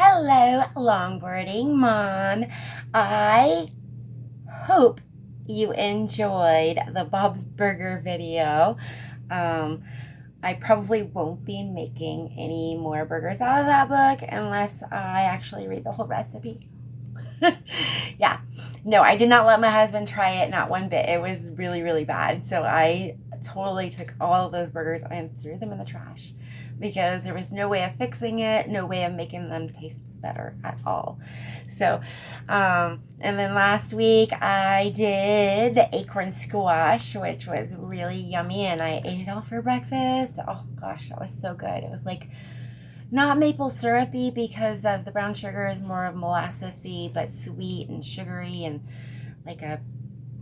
Hello, longboarding mom. I hope you enjoyed the Bob's Burger video. Um, I probably won't be making any more burgers out of that book unless I actually read the whole recipe. Yeah, no, I did not let my husband try it, not one bit. It was really, really bad. So I totally took all of those burgers and threw them in the trash because there was no way of fixing it, no way of making them taste better at all. So, and then last week I did the acorn squash, which was really yummy, and I ate it all for breakfast. Oh gosh, that was so good. It was like not maple syrupy because of the brown sugar is more of molassesy, but sweet and sugary and like it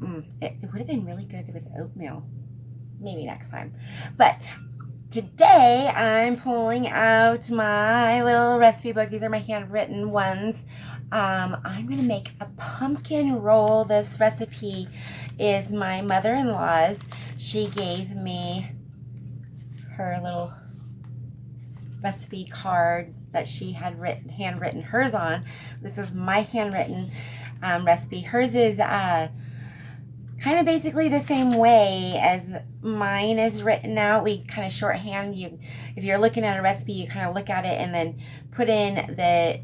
would have been really good with oatmeal. Maybe next time. But today I'm pulling out my little recipe book. These are my handwritten ones. I'm going to make a pumpkin roll. This recipe is my mother-in-law's. She gave me her little recipe card that she had handwritten hers on. This is my handwritten recipe. Hers is kind of basically the same way as mine is written out. We kind of shorthand. If you're looking at a recipe, you kind of look at it and then put in the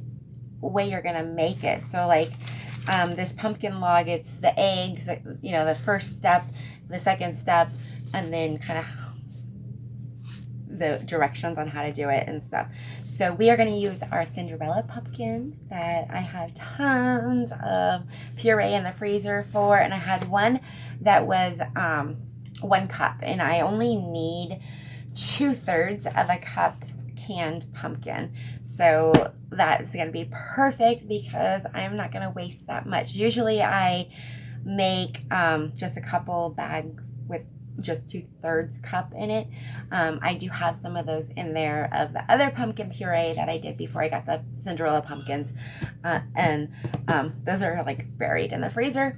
way you're gonna make it. So like this pumpkin log, it's the eggs, the first step, the second step, and then kind of the directions on how to do it and stuff. So we are going to use our Cinderella pumpkin that I have tons of puree in the freezer for, and I had one that was 1 cup, and I only need 2/3 of a cup canned pumpkin. So that's going to be perfect because I'm not going to waste that much. Usually I make just a couple bags with just 2/3 cup in it. I do have some of those in there of the other pumpkin puree that I did before I got the Cinderella pumpkins, and those are like buried in the freezer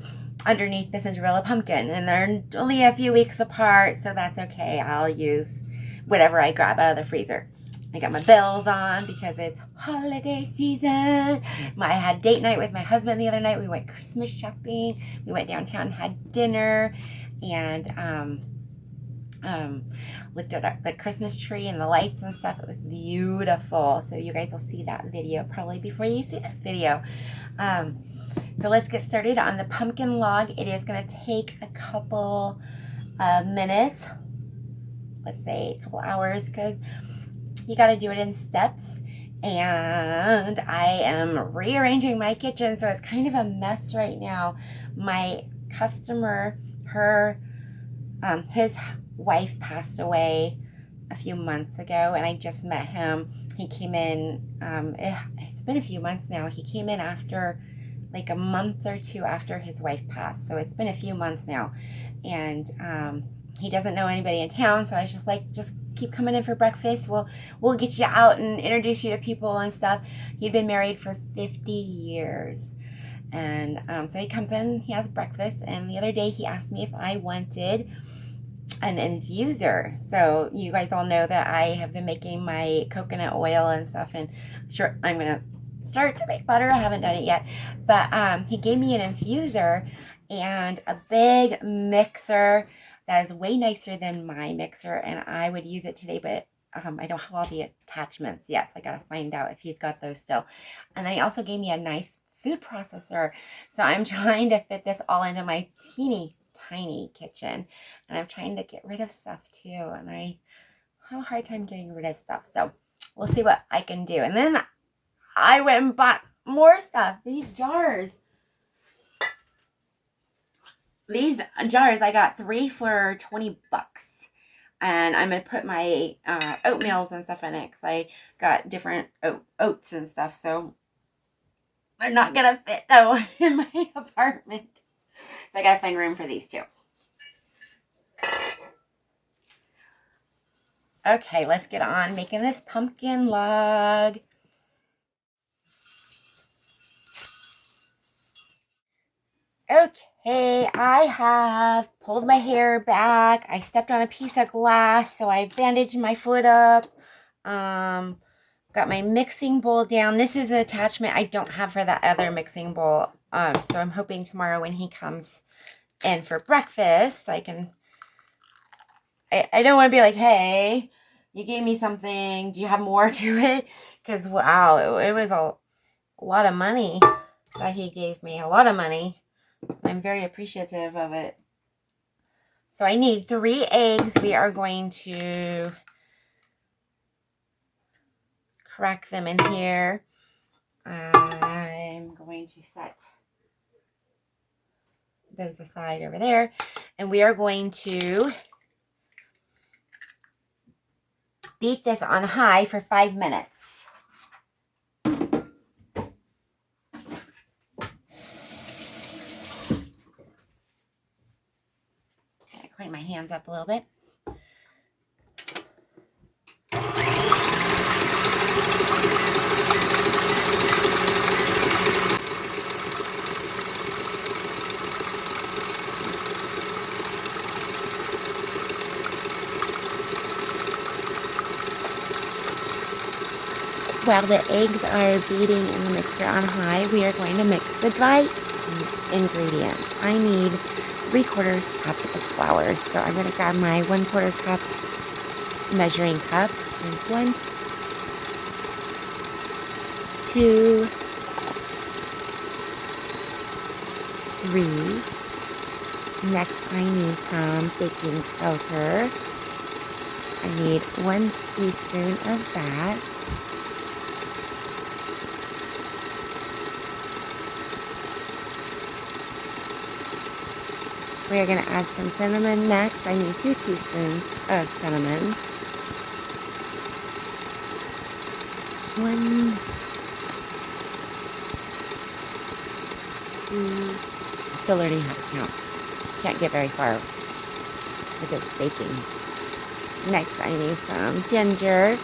underneath the Cinderella pumpkin, and they're only a few weeks apart, so that's okay. I'll use whatever I grab out of the freezer. I got my bells on because it's holiday season. I had date night with my husband the other night. We went Christmas shopping. We went downtown, had dinner, and looked at the Christmas tree and the lights and stuff. It was beautiful. So you guys will see that video probably before you see this video. So let's get started on the pumpkin log. It is going to take a couple minutes, let's say a couple hours, because you got to do it in steps. And I am rearranging my kitchen, so it's kind of a mess right now. My customer, his wife passed away a few months ago, and I just met him. He came in, it's been a few months now. He came in after like a month or two after his wife passed, so it's been a few months now. And he doesn't know anybody in town, so I was just like, just keep coming in for breakfast. We'll get you out and introduce you to people and stuff. He'd been married for 50 years. And so he comes in, he has breakfast, and the other day he asked me if I wanted an infuser. So you guys all know that I have been making my coconut oil and stuff, and sure, I'm gonna start to make butter. I haven't done it yet, but he gave me an infuser and a big mixer that is way nicer than my mixer, and I would use it today, but I don't have all the attachments yet, so I gotta find out if he's got those still. And then he also gave me a nice food processor, so I'm trying to fit this all into my teeny tiny kitchen, and I'm trying to get rid of stuff too, and I have a hard time getting rid of stuff, so we'll see what I can do. And then I went and bought more stuff. These jars, I got 3 for $20, and I'm gonna put my oatmeals and stuff in it because I got different oats and stuff, so they're not gonna fit though in my apartment. So I gotta find room for these too. Okay, let's get on making this pumpkin log. Okay, I have pulled my hair back. I stepped on a piece of glass, so I bandaged my foot up. Got my mixing bowl down. This is an attachment I don't have for that other mixing bowl. So I'm hoping tomorrow when he comes in for breakfast, I don't want to be like, hey, you gave me something. Do you have more to it? Because, wow, it was a lot of money that he gave me. A lot of money. I'm very appreciative of it. So I need 3 eggs. We are going to crack them in here. I'm going to set those aside over there. And we are going to beat this on high for 5 minutes. Okay, clean my hands up a little bit. While the eggs are beating in the mixer on high, we are going to mix the dry ingredients. I need 3/4 cup of flour. So I'm going to grab my 1/4 cup measuring cup. There's 1, 2, 3. Next, I need some baking powder. I need 1 teaspoon of that. We are going to add some cinnamon next. I need 2 teaspoons of cinnamon. 1, 2. I still learning how to count. Can't get very far with this baking. Next, I need some ginger.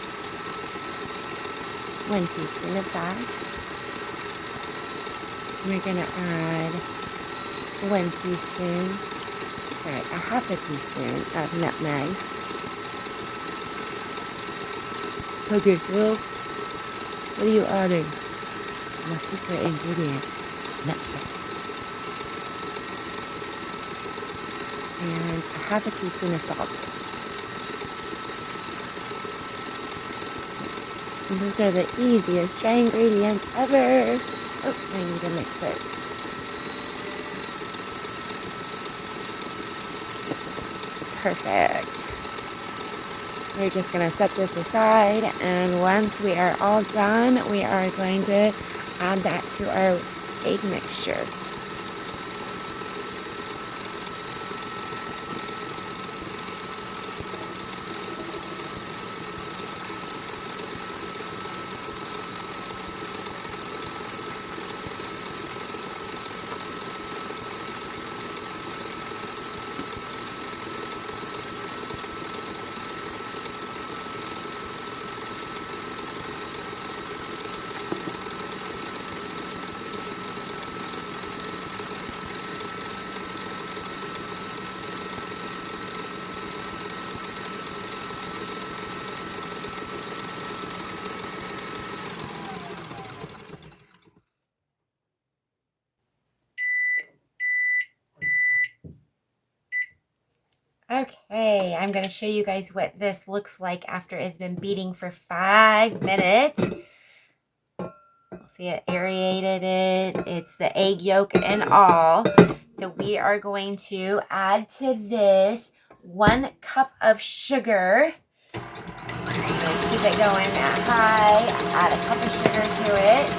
1 teaspoon of that. We're going to add 1 teaspoon, sorry, a half a teaspoon of nutmeg. Okay, so what are you adding? My secret ingredient, nutmeg. And a half a teaspoon of salt. And those are the easiest dry ingredients ever. Oh, I need to mix it. Perfect. We're just going to set this aside, and once we are all done, we are going to add that to our egg mixture. Okay, I'm going to show you guys what this looks like after it's been beating for 5 minutes. See, it aerated it. It's the egg yolk and all. So we are going to add to this 1 cup of sugar. Keep it going at high. Add a cup of sugar to it.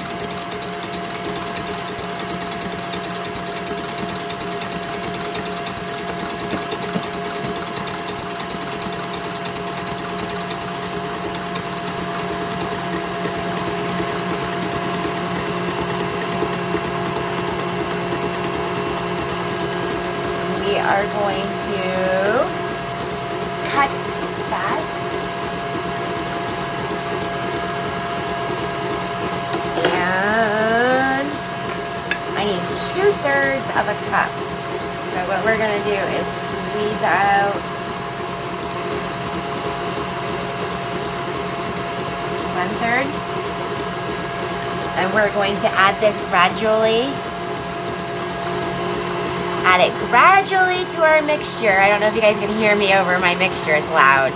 We are going to cut that. And I need 2/3 of a cup. So what we're going to do is squeeze out 1/3. And we're going to add this gradually. Add it gradually to our mixture. I don't know if you guys can hear me over my mixture. It's loud.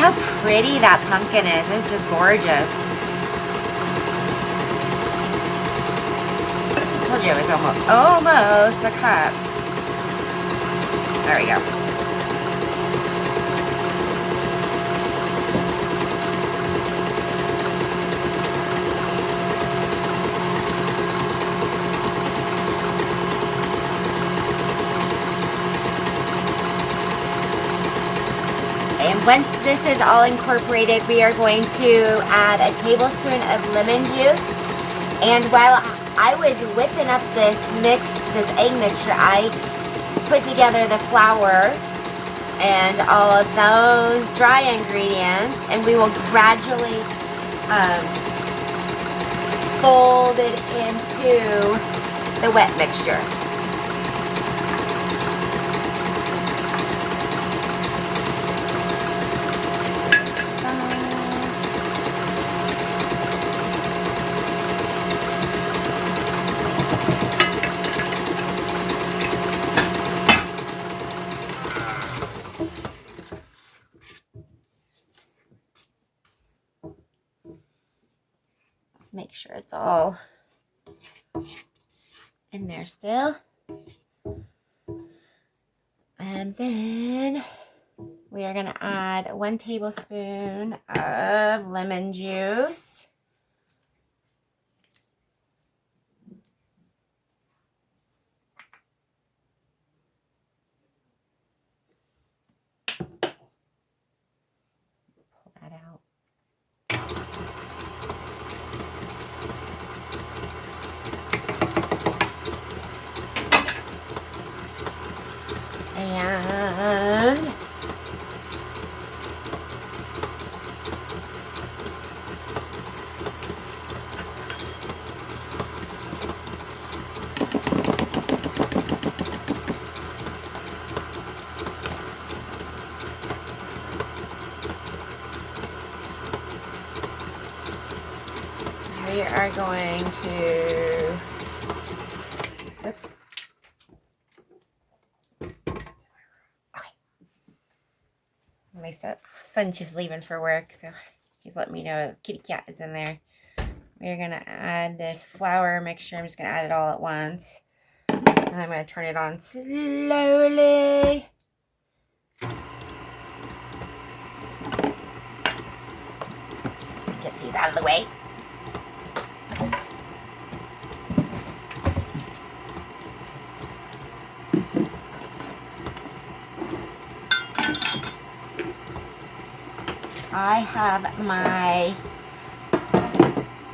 How pretty that pumpkin is. It's just gorgeous. I told you it was almost a cup. There we go. And once this is all incorporated, we are going to add a tablespoon of lemon juice. And while I was whipping up this egg mixture, I put together the flour and all of those dry ingredients, and we will gradually fold it into the wet mixture. Make sure it's all in there still. And then we are going to add 1 tablespoon of lemon juice. Pull that out. And we are going to, oops. My son's just leaving for work, so he's letting me know the kitty cat is in there. We're going to add this flour mixture. I'm just going to add it all at once. And I'm going to turn it on slowly. Get these out of the way. I have my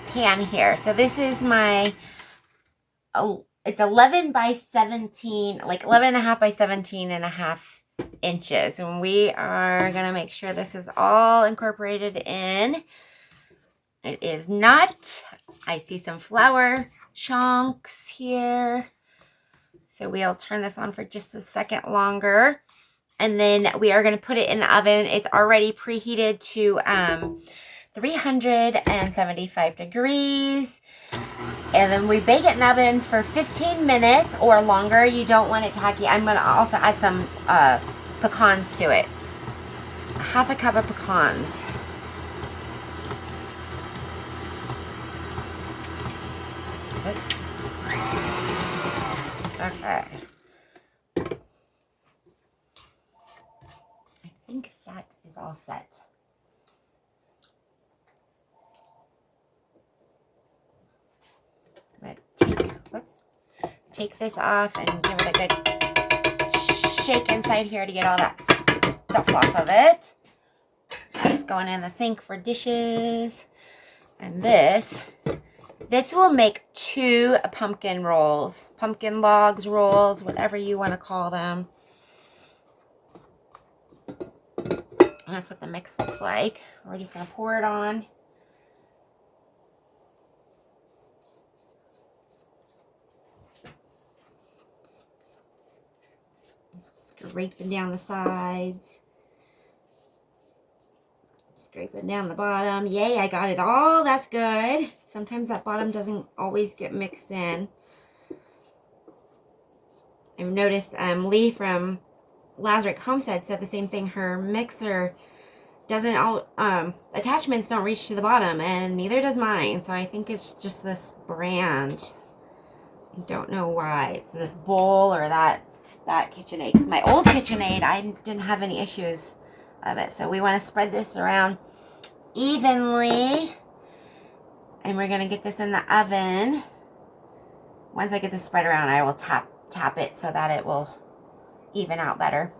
pan here. So this is my, it's 11 by 17, like 11 and a half by 17 and a half inches. And we are going to make sure this is all incorporated in. It is not. I see some flour chunks here. So we'll turn this on for just a second longer. And then we are going to put it in the oven. It's already preheated to 375 degrees. And then we bake it in the oven for 15 minutes or longer. You don't want it tacky. I'm going to also add some pecans to it. 1/2 cup of pecans. Okay. I think that is all set. I'm going to take this off and give it a good shake inside here to get all that stuff off of it. It's going in the sink for dishes. And this This will make 2 pumpkin rolls, pumpkin logs, rolls, whatever you want to call them. And that's what the mix looks like. We're just going to pour it on. Scraping down the sides. Scraping down the bottom. Yay, I got it all. That's good. Sometimes that bottom doesn't always get mixed in. I've noticed Lee from Lazarick Homestead said the same thing. Her mixer doesn't all attachments don't reach to the bottom, and neither does mine. So I think it's just this brand. I don't know why. It's this bowl or that KitchenAid. My old KitchenAid, I didn't have any issues of it. So we want to spread this around evenly, and we're gonna get this in the oven. Once I get this spread around, I will tap it so that it will even out better.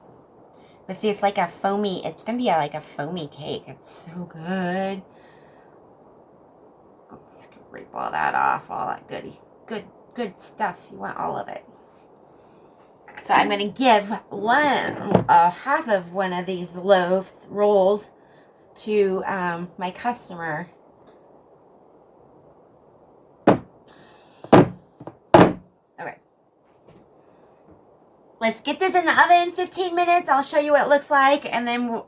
But see, it's like a foamy, it's gonna be like a foamy cake. It's so good. I'll scrape all that off, all that good stuff. You want all of it. So I'm gonna give half of one of these rolls to my customer. Okay. Let's get this in the oven 15 minutes. I'll show you what it looks like, and then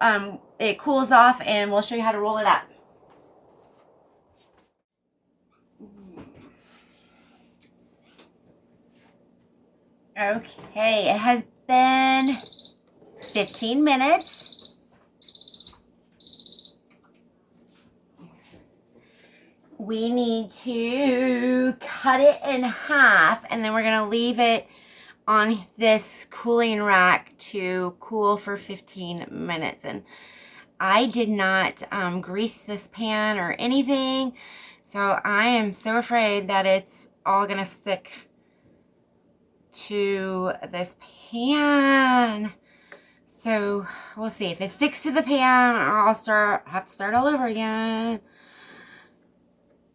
it cools off, and we'll show you how to roll it up. Okay, it has been 15 minutes. We need to cut it in half, and then we're going to leave it on this cooling rack to cool for 15 minutes. And I did not grease this pan or anything, so I am so afraid that it's all going to stick to this pan. So we'll see. If it sticks to the pan, I'll have to start all over again.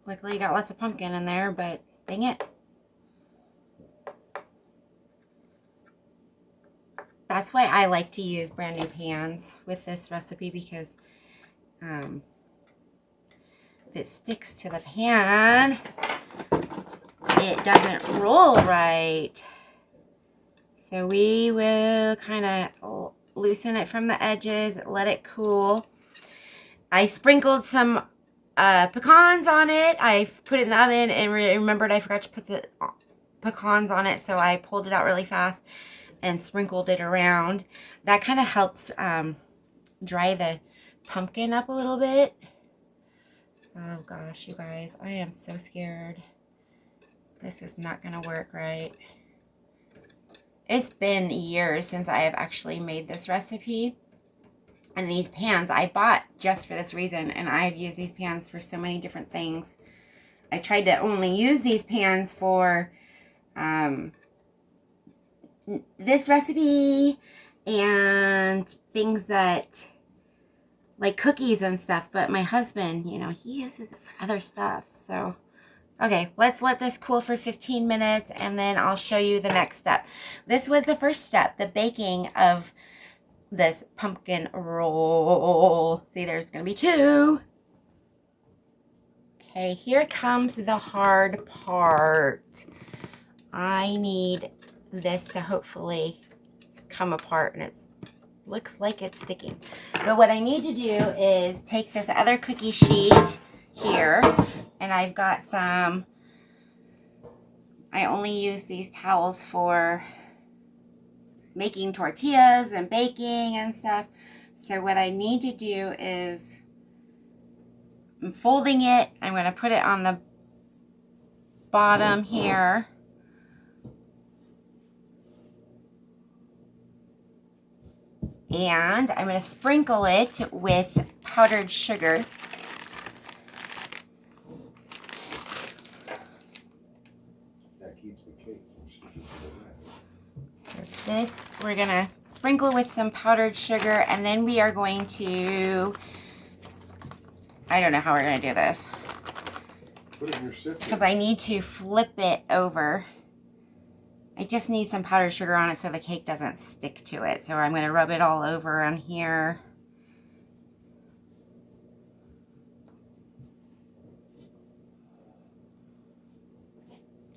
Luckily, you got lots of pumpkin in there, but dang it. That's why I like to use brand new pans with this recipe, because if it sticks to the pan, it doesn't roll right. So we will kind of loosen it from the edges, let it cool. I sprinkled some pecans on it. I put it in the oven and remembered I forgot to put the pecans on it, so I pulled it out really fast and sprinkled it around. That kind of helps dry the pumpkin up a little bit. Oh gosh, you guys, I am so scared. This is not gonna work right. It's been years since I have actually made this recipe. And these pans I bought just for this reason, and I've used these pans for so many different things. I tried to only use these pans for this recipe and things that, like cookies and stuff, but my husband, you know, he uses it for other stuff. So okay, let's let this cool for 15 minutes, and then I'll show you the next step. This was the first step, the baking of this pumpkin roll. See, there's gonna be 2. Okay, here comes the hard part. I need this to hopefully come apart, and it looks like it's sticking. But what I need to do is take this other cookie sheet here, and I've got some, I only use these towels for making tortillas and baking and stuff. So what I need to do is, I'm folding it. I'm going to put it on the bottom here. And I'm going to sprinkle it with powdered sugar. This, we're going to sprinkle with some powdered sugar, and then we are going to, I don't know how we're going to do this. Put it in your sifter. Because I need to flip it over. I just need some powdered sugar on it so the cake doesn't stick to it. So I'm going to rub it all over on here.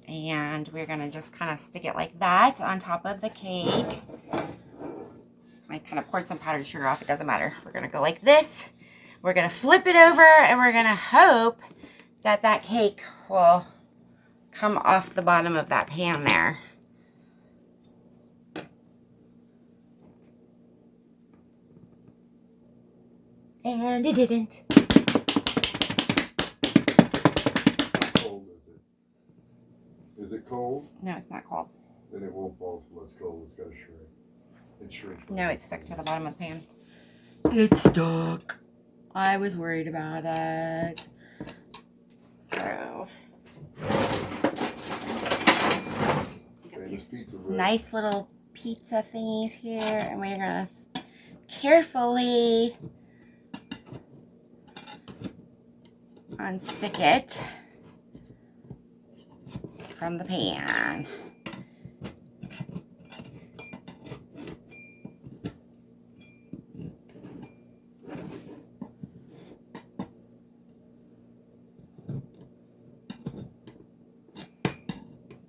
And we're going to just kind of stick it like that on top of the cake. I kind of poured some powdered sugar off. It doesn't matter. We're going to go like this. We're going to flip it over and we're going to hope that that cake will come off the bottom of that pan there. And it didn't. How cold is it? Is it cold? No, it's not cold. Then it won't fall till it's cold. It's got to shrink. It shrinks. No, it's stuck to the bottom of the pan. It's stuck. I was worried about it. So, Okay, this pizza ready. nice little pizza thingies here, and we're gonna carefully unstick it from the pan.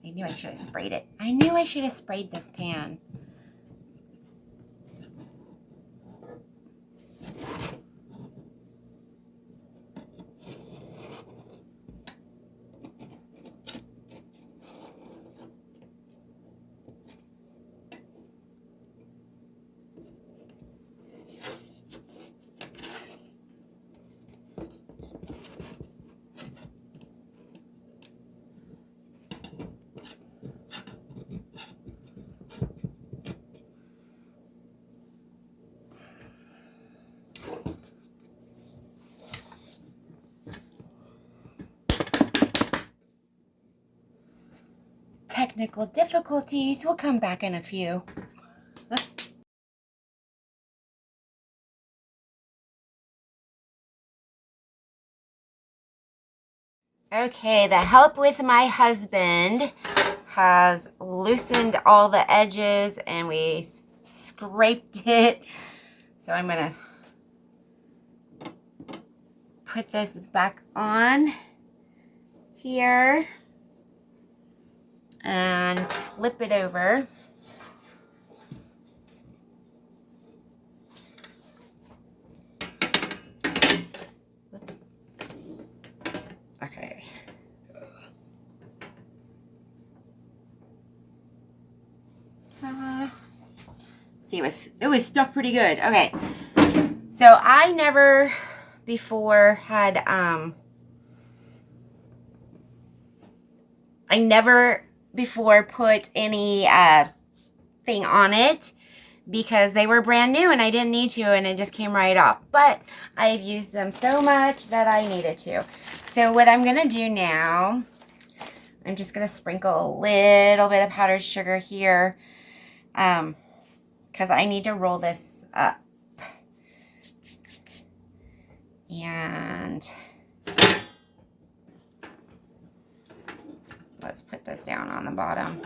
I knew I should have sprayed it. I knew I should have sprayed this pan. Technical difficulties. We'll come back in a few. Okay, the help with my husband has loosened all the edges and we scraped it. So I'm gonna put this back on here and flip it over. Whoops. Okay. See, it was stuck pretty good. Okay. So I never before had I never before put any thing on it because they were brand new and I didn't need to, and it just came right off. But I've used them so much that I needed to. So what I'm gonna do now, I'm just gonna sprinkle a little bit of powdered sugar here because I need to roll this up. And let's put this down on the bottom.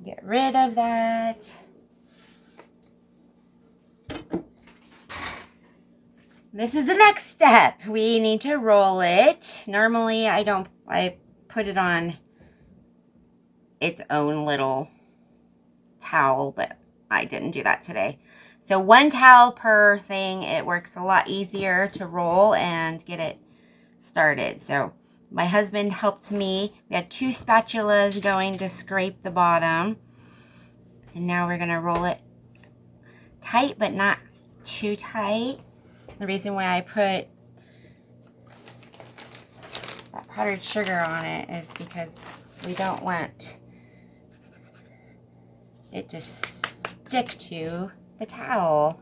Get rid of that. This is the next step. We need to roll it. Normally I put it on its own little towel, but I didn't do that today. So one towel per thing. It works a lot easier to roll and get it started. So my husband helped me. We had 2 spatulas going to scrape the bottom. And now we're gonna roll it tight, but not too tight. The reason why I put that powdered sugar on it is because we don't want it to stick to the towel.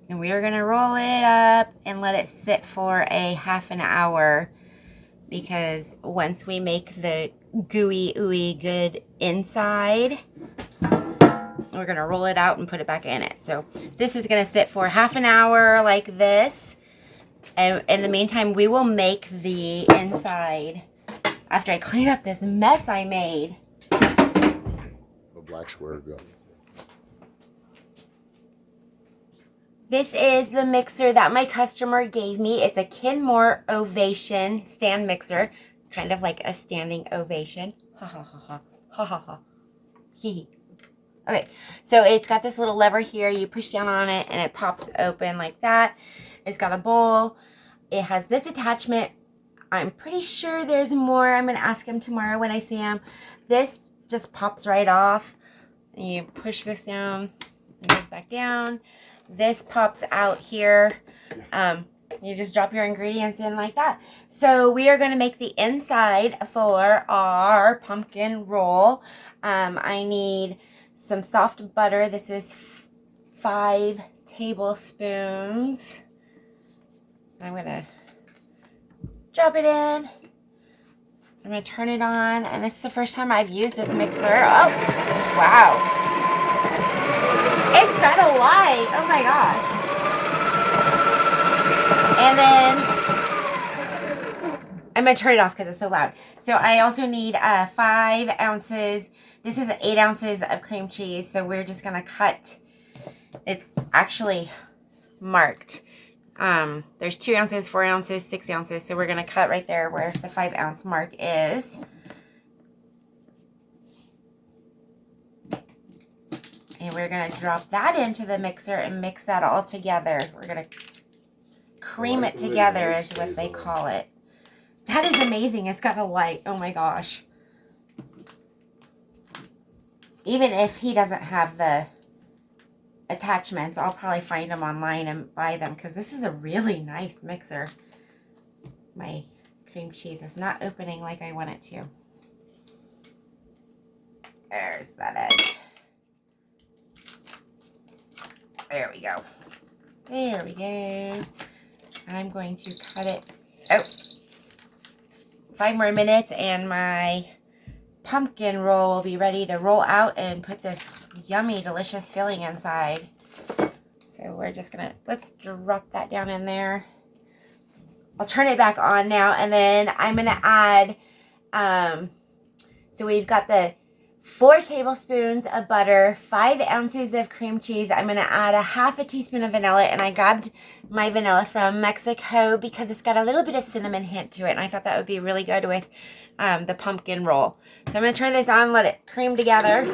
And we are going to roll it up and let it sit for a half an hour, because once we make the gooey ooey good inside, we're going to roll it out and put it back in it. So this is going to sit for half an hour like this. And in the meantime, we will make the inside after I clean up this mess I made. The black square go. This is the mixer that my customer gave me. It's a Kenmore Ovation stand mixer. Kind of like a standing ovation. Ha ha ha ha. Ha ha ha. Hee. Okay, so it's got this little lever here. You push down on it and it pops open like that. It's got a bowl. It has this attachment. I'm pretty sure there's more. I'm going to ask him tomorrow when I see him. This just pops right off. You push this down. It goes back down. This pops out here. You just drop your ingredients in like that. So we are going to make the inside for our pumpkin roll. I need some soft butter. This is 5 tablespoons. I'm going to drop it in. I'm going to turn it on. And this is the first time I've used this mixer. Oh, wow. It's kind of light. Oh my gosh. And then I'm going to turn it off because it's so loud. So I also need 5 ounces. This is 8 ounces of cream cheese. So we're just going to cut. It's actually marked. There's 2 ounces, 4 ounces, 6 ounces. So we're going to cut right there where the 5 ounce mark is. And we're going to drop that into the mixer and mix that all together. We're going to cream it together is what they call it. That is amazing. It's got a light. Oh my gosh. Even if he doesn't have the attachments, I'll probably find them online and buy them because this is a really nice mixer. My cream cheese is not opening like I want it to. There's that edge. There we go. There we go. I'm going to cut it. Oh, 5 more minutes and my pumpkin roll will be ready to roll out and put this yummy, delicious filling inside. So we're just going to, whoops, drop that down in there. I'll turn it back on now and then I'm going to add, so we've got the 4 tablespoons of butter, 5 ounces of cream cheese. I'm going to add a half a teaspoon of vanilla, and I grabbed my vanilla from Mexico because it's got a little bit of cinnamon hint to it, and I thought that would be really good with the pumpkin roll. So I'm going to turn this on, let it cream together.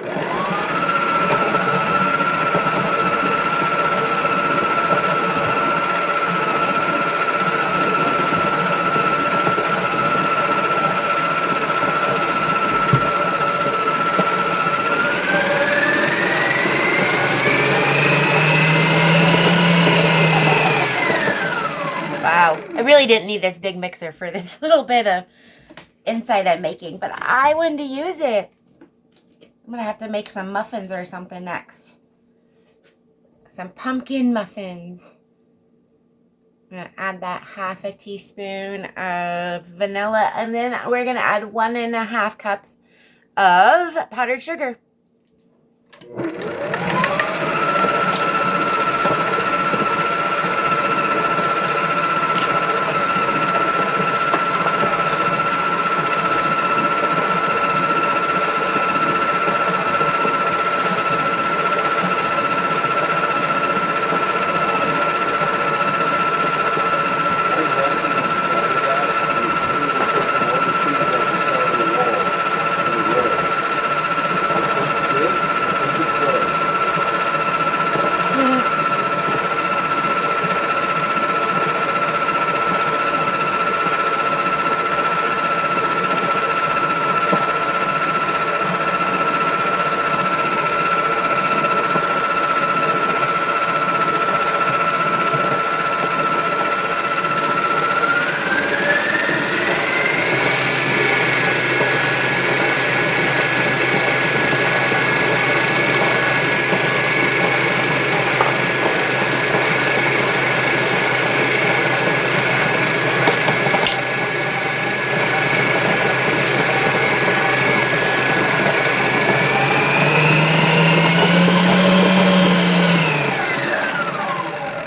Wow, I really didn't need this big mixer for this little bit of inside I'm making, but I wanted to use it. I'm gonna have to make some muffins or something next. Some pumpkin muffins. I'm gonna add that half a teaspoon of vanilla, and then we're gonna add 1.5 cups of powdered sugar.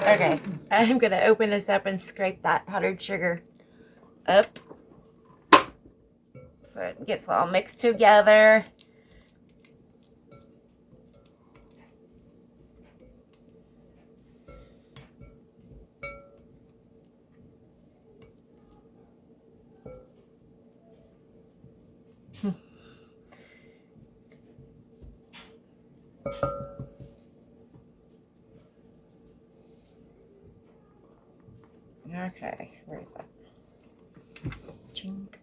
Okay. I'm going to open this up and scrape that powdered sugar up so it gets all mixed together. Okay, where is that? Chink.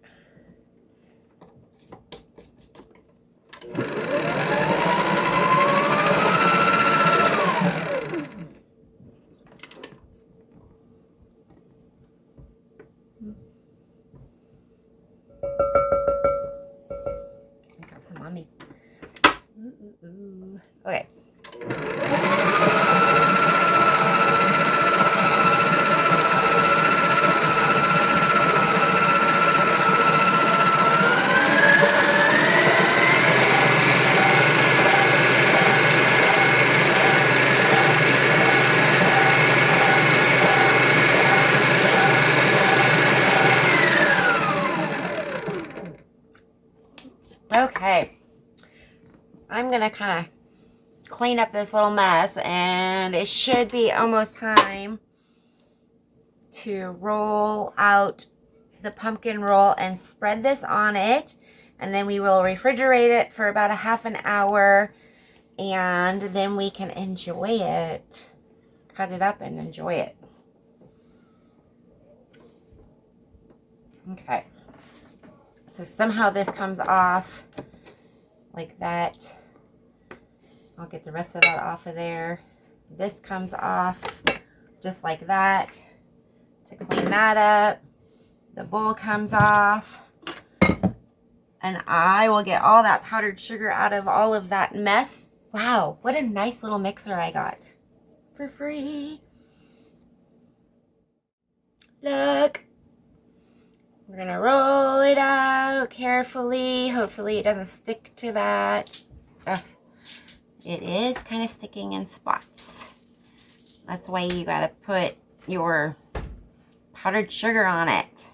I got some on me. Okay. Okay. I'm going to kind of clean up this little mess, and it should be almost time to roll out the pumpkin roll and spread this on it, and then we will refrigerate it for about a half an hour, and then we can enjoy it. Cut it up and enjoy it. Okay, so somehow this comes off like that. I'll get the rest of that off of there. This comes off just like that. To clean that up, the bowl comes off, and I will get all that powdered sugar out of all of that mess. Wow, what a nice little mixer I got for free. Look, we're gonna roll it out carefully. Hopefully it doesn't stick to that. Ugh. It is kind of sticking in spots. That's why you gotta put your powdered sugar on it.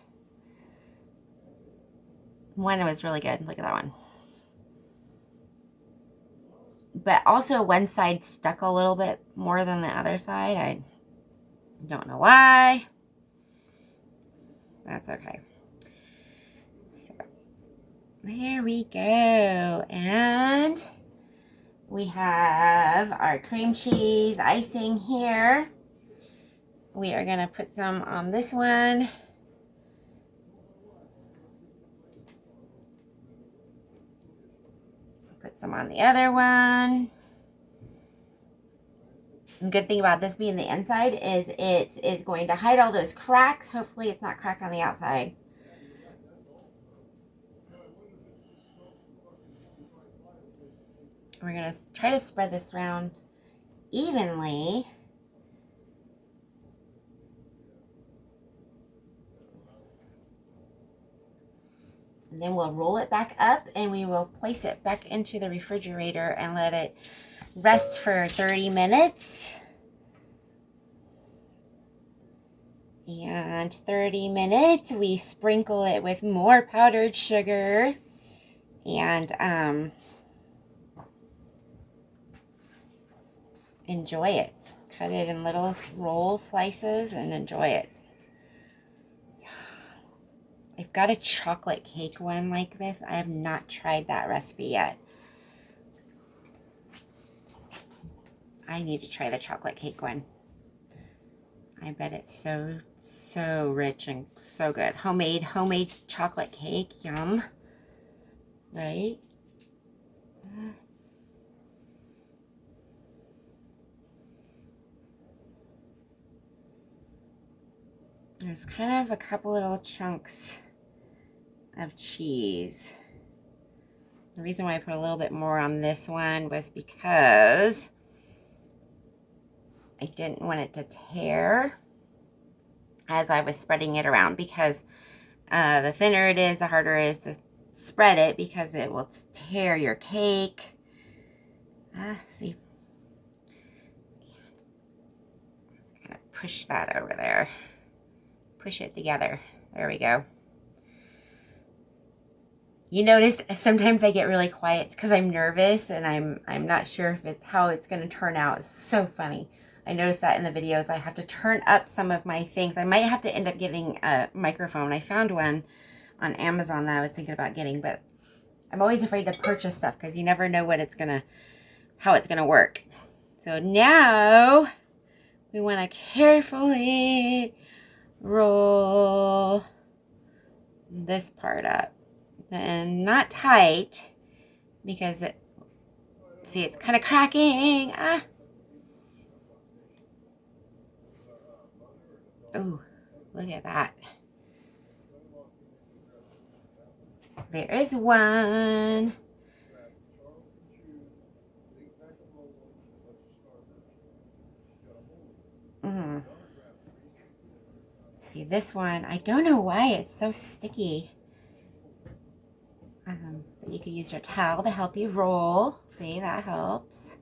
One was really good. Look at that one. But also one side stuck a little bit more than the other side. I don't know why. That's okay. So there we go. And we have our cream cheese icing here. We are going to put some on this one. Put some on the other one. The good thing about this being the inside is it is going to hide all those cracks. Hopefully it's not cracked on the outside. We're going to try to spread this around evenly. And then we'll roll it back up and we will place it back into the refrigerator and let it rest for 30 minutes. And 30 minutes, we sprinkle it with more powdered sugar and enjoy it. Cut it in little roll slices and enjoy it. I've got a chocolate cake one like this. I have not tried that recipe yet. I need to try the chocolate cake one. I bet it's so rich and so good. Homemade chocolate cake. Yum. Right? There's kind of a couple little chunks of cheese. The reason why I put a little bit more on this one was because I didn't want it to tear as I was spreading it around, because the thinner it is, the harder it is to spread it, because it will tear your cake. See, kind of push that over there. Push it together. There we go. You notice sometimes I get really quiet because I'm nervous and I'm not sure if how it's going to turn out. It's so funny. I noticed that in the videos. I have to turn up some of my things. I might have to end up getting a microphone. I found one on Amazon that I was thinking about getting, but I'm always afraid to purchase stuff because you never know how it's gonna work. So now we want to carefully roll this part up. And not tight because see, it's kind of cracking. Oh, look at that. There is one. See, this one, I don't know why it's so sticky. But you could use your towel to help you roll. See, that helps.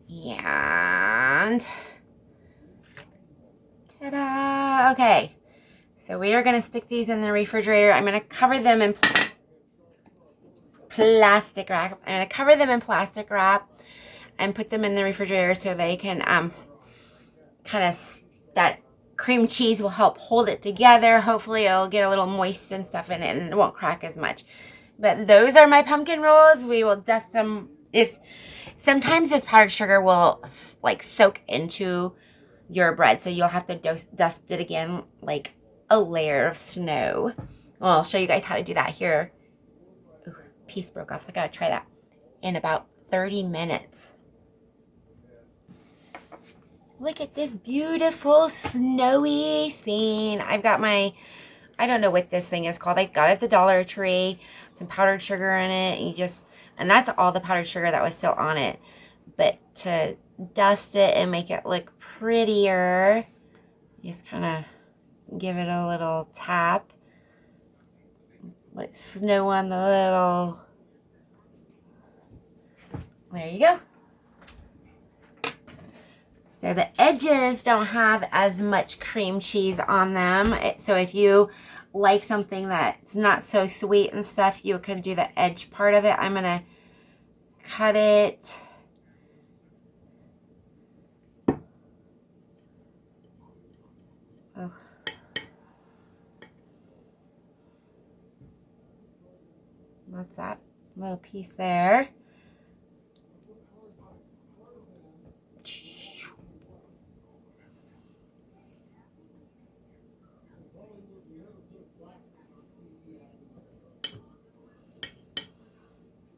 And ta-da! Okay, so we are going to stick these in the refrigerator. I'm going to cover them in plastic wrap. I'm going to cover them in plastic wrap and put them in the refrigerator so they can kind of, that cream cheese will help hold it together. Hopefully it'll get a little moist and stuff in it and it won't crack as much. But those are my pumpkin rolls. We will dust them. Sometimes this powdered sugar will like soak into your bread, so you'll have to dust it again like a layer of snow. Well, I'll show you guys how to do that here. Ooh, piece broke off. I gotta try that in about 30 minutes. Look at this beautiful snowy scene. I've got my, I don't know what this thing is called. I got it at the Dollar Tree. Some powdered sugar in it. And that's all the powdered sugar that was still on it. But to dust it and make it look prettier, just kind of give it a little tap. Like snow on the little, there you go. So the edges don't have as much cream cheese on them. So if you like something that's not so sweet and stuff, you could do the edge part of it. I'm going to cut it. Oh. That's that little piece there.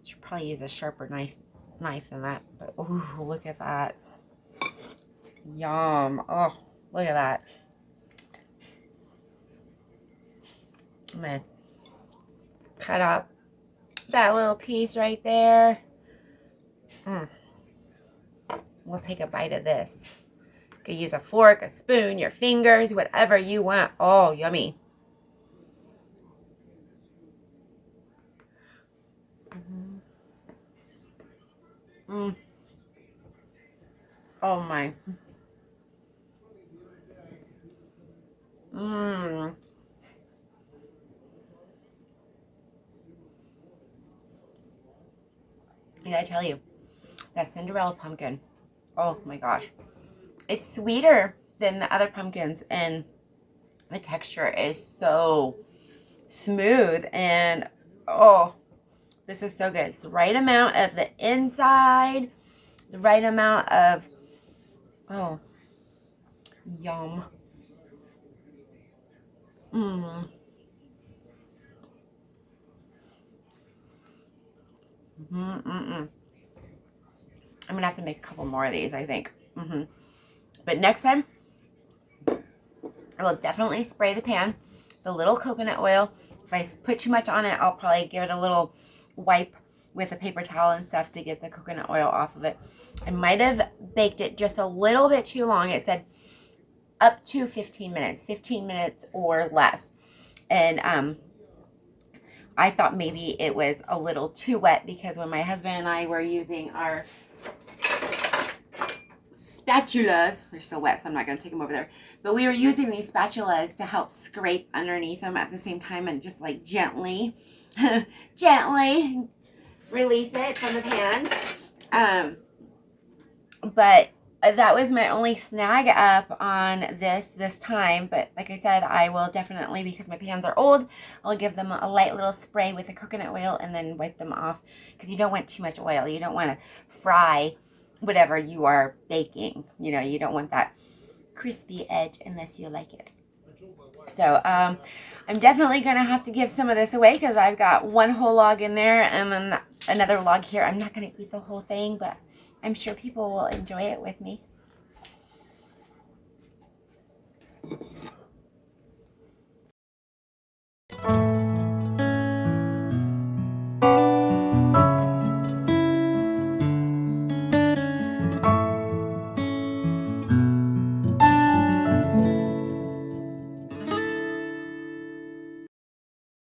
Should probably use a sharper knife than that. But ooh, look at that. Yum. Oh, look at that. I'm going to cut up that little piece right there. We'll take a bite of this. You could use a fork, a spoon, your fingers, whatever you want. Oh, yummy. Oh my. I gotta tell you, that Cinderella pumpkin, oh my gosh. It's sweeter than the other pumpkins, and the texture is so smooth, and oh, this is so good. It's the right amount of the inside, the right amount of, oh, yum. I'm gonna have to make a couple more of these, I think. But next time, I will definitely spray the pan, the little coconut oil. If I put too much on it, I'll probably give it a little wipe with a paper towel and stuff to get the coconut oil off of it. I might have baked it just a little bit too long. It said up to 15 minutes or less. And I thought maybe it was a little too wet because when my husband and I were using our spatulas. They're still wet, so I'm not going to take them over there. But we were using these spatulas to help scrape underneath them at the same time and just like gently, gently release it from the pan. But that was my only snag up on this time. But like I said, I will definitely, because my pans are old, I'll give them a light little spray with the coconut oil and then wipe them off, because you don't want too much oil. You don't want to fry whatever you are baking. You know, you don't want that crispy edge unless you like it. So I'm definitely going to have to give some of this away, because I've got one whole log in there and then another log here. I'm not going to eat the whole thing, but I'm sure people will enjoy it with me.